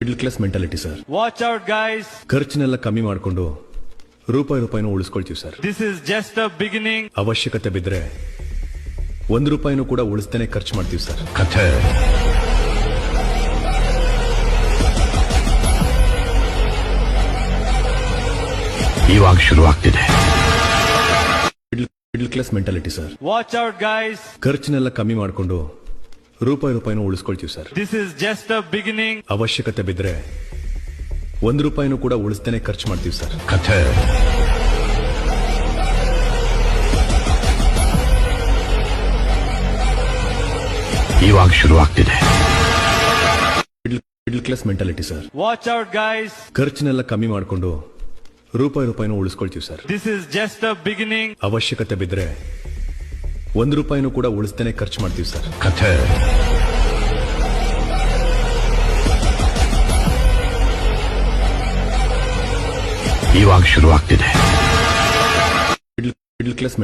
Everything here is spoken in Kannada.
Middle class mentality sir. Watch out, guys. ಖರ್ಚನ್ನೆಲ್ಲ ಕಮ್ಮಿ ಮಾಡಿಕೊಂಡು ರೂಪಾಯಿನೂ ಉಳಿಸ್ಕೊಳ್ತೀವಿ sir. This is just a beginning. ಅವಶ್ಯಕತೆ ಬಿದ್ರೆ ₹1 ಕೂಡ ಉಳಿಸ್ತೇನೆ ಖರ್ಚು ಮಾಡ್ತೀವಿ ಸರ್. ಕಥೆ ಇವಾಗ ಶುರುವಾಗ್ತಿದೆ. Middle class mentality sir. Watch out, guys. ಖರ್ಚನ್ನೆಲ್ಲ ಕಮ್ಮಿ ಮಾಡಿಕೊಂಡು ರೂಪಾಯಿನೂ ಉಳಿಸ್ಕೊಳ್ತೀವಿ sir. This is just a beginning. ಅವಶ್ಯಕತೆ ಬಿದ್ರೆ ₹1 ಕೂಡ ಉಳಿಸ್ತೇನೆ ಖರ್ಚು ಮಾಡ್ತೀವಿ ಸರ್. ಕಥೆ ಇವಾಗ ಶುರುವಾಗ್ತಿದೆ. Middle class mentality sir. Watch out, guys. ಖರ್ಚನ್ನೆಲ್ಲ ಕಮ್ಮಿ ಮಾಡಿಕೊಂಡು ರೂಪಾಯಿನೂ ಉಳಿಸ್ಕೊಳ್ತೀವಿ sir. This is just a beginning. ಅವಶ್ಯಕತೆ ಬಿದ್ರೆ ₹1 ಕೂಡ ಉಳಿಸ್ತೇನೆ ಖರ್ಚು ಮಾಡ್ತೀವಿ ಸರ್. ಕಥೆ ಇವಾಗ ಶುರುವಾಗ್ತಿದೆ. Middle class